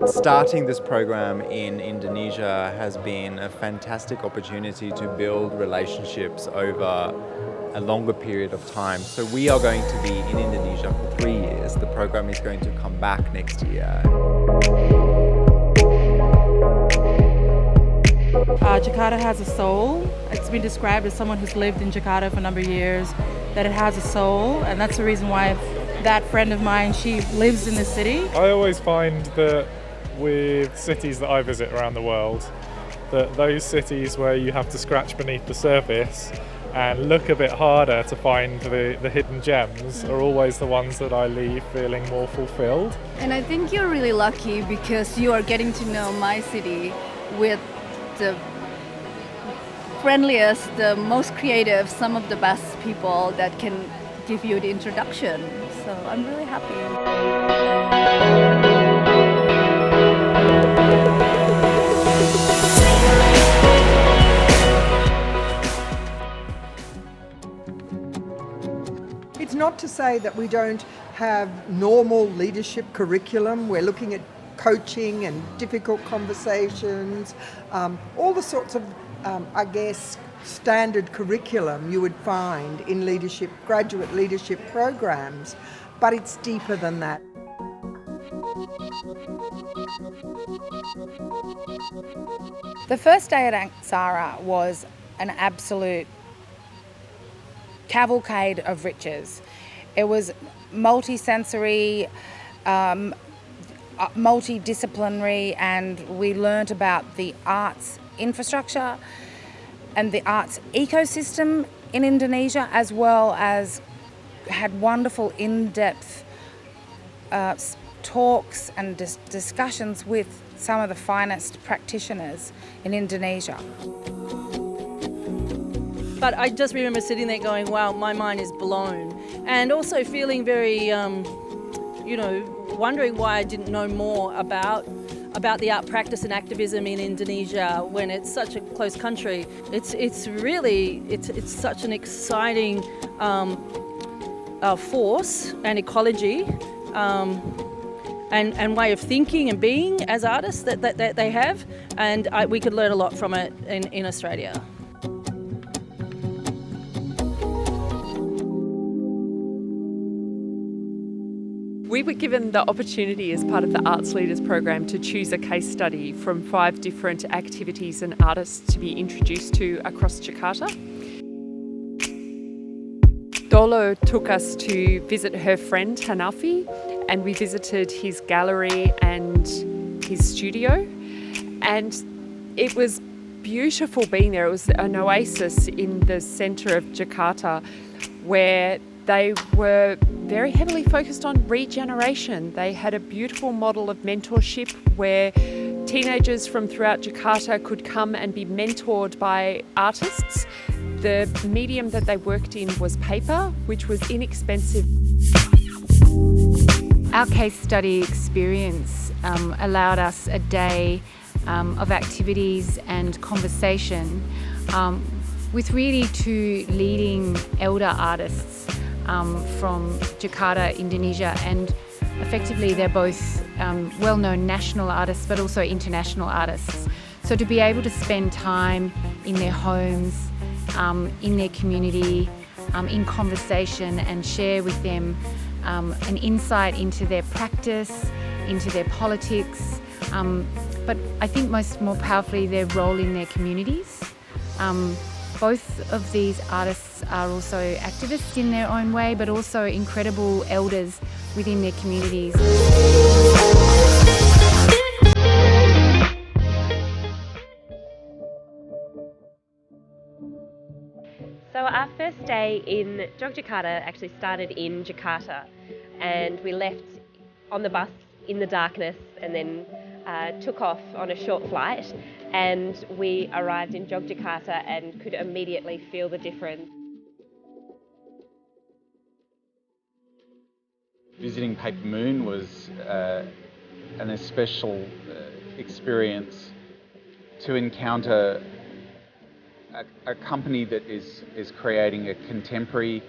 Starting this program in Indonesia has been a fantastic opportunity to build relationships over a longer period of time. So we are going to be in Indonesia for 3 years. The program is going to come back next year. Jakarta has a soul. It's been described as someone who's lived in Jakarta for a number of years, that it has a soul, and that's the reason why that friend of mine, she lives in the city. I always find that with cities that I visit around the world, that those cities where you have to scratch beneath the surface and look a bit harder to find the hidden gems are always the ones that I leave feeling more fulfilled. And I think you're really lucky because you are getting to know my city with the friendliest, the most creative, some of the best people that can give you the introduction. So I'm really happy. It's not to say that we don't have normal leadership curriculum. We're looking at coaching and difficult conversations, all the sorts of, standard curriculum you would find in leadership, graduate leadership programs, but it's deeper than that. The first day at Angsara was an absolute cavalcade of riches. It was multi-sensory, multidisciplinary, and we learnt about the arts infrastructure and the arts ecosystem in Indonesia, as well as had wonderful in-depth talks and discussions with some of the finest practitioners in Indonesia. But I just remember sitting there going, wow, my mind is blown. And also feeling very, wondering why I didn't know more about the art practice and activism in Indonesia when it's such a close country. It's really such an exciting force and ecology and way of thinking and being as artists that they have, and we could learn a lot from it in Australia. We were given the opportunity as part of the Arts Leaders program to choose a case study from 5 different activities and artists to be introduced to across Jakarta. Dolo took us to visit her friend Hanafi, and we visited his gallery and his studio, and it was beautiful being there. It was an oasis in the centre of Jakarta where they were very heavily focused on regeneration. They had a beautiful model of mentorship where teenagers from throughout Jakarta could come and be mentored by artists. The medium that they worked in was paper, which was inexpensive. Our case study experience allowed us a day of activities and conversation with really 2 leading elder artists from Jakarta, Indonesia, and effectively they're both well-known national artists but also international artists. So to be able to spend time in their homes, in their community, in conversation and share with them an insight into their practice, into their politics, but I think more powerfully their role in their communities. Both of these artists are also activists in their own way, but also incredible elders within their communities. So our first day in Yogyakarta actually started in Jakarta, and we left on the bus in the darkness and then took off on a short flight, and we arrived in Yogyakarta and could immediately feel the difference. Visiting Paper Moon was an especial experience to encounter a company that is creating a contemporary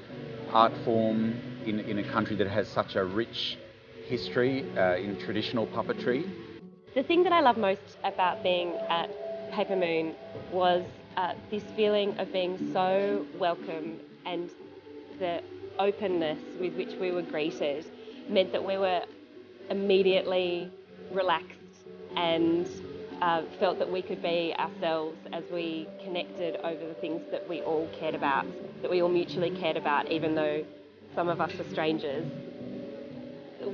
art form in a country that has such a rich history in traditional puppetry. The thing that I love most about being at Paper Moon was this feeling of being so welcome, and the openness with which we were greeted meant that we were immediately relaxed and felt that we could be ourselves as we connected over the things that we all cared about, that we all mutually cared about, even though some of us were strangers.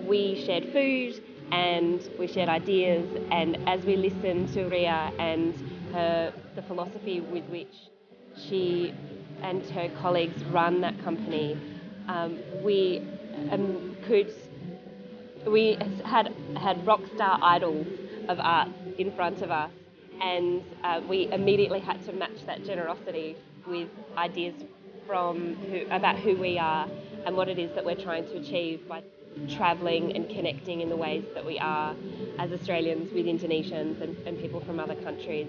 We shared food and we shared ideas, and as we listened to Ria and the philosophy with which she and her colleagues run that company, we had rock star idols of art in front of us, and we immediately had to match that generosity with ideas about who we are and what it is that we're trying to achieve by travelling and connecting in the ways that we are as Australians with Indonesians and people from other countries.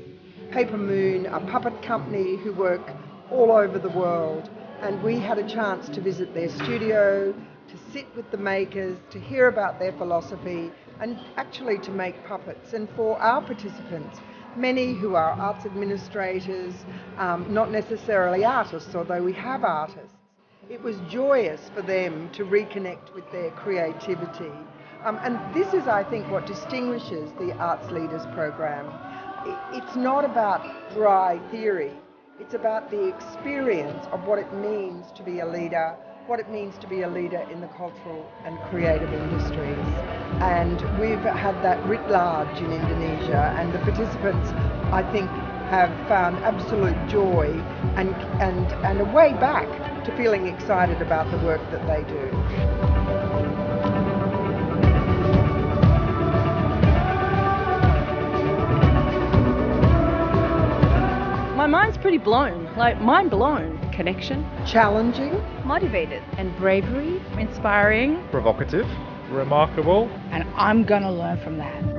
Paper Moon, a puppet company who work all over the world, and we had a chance to visit their studio, to sit with the makers, to hear about their philosophy, and actually to make puppets. And for our participants, many who are arts administrators, not necessarily artists, although we have artists, it was joyous for them to reconnect with their creativity. And this is, I think, what distinguishes the Arts Leaders program. It's not about dry theory. It's about the experience of what it means to be a leader, what it means to be a leader in the cultural and creative industries. And we've had that writ large in Indonesia, and the participants, I think, have found absolute joy and a way back to feeling excited about the work that they do. My mind's pretty blown, like mind blown. Connection. Challenging. Motivated. And bravery. Inspiring. Provocative. Remarkable. And I'm going to learn from that.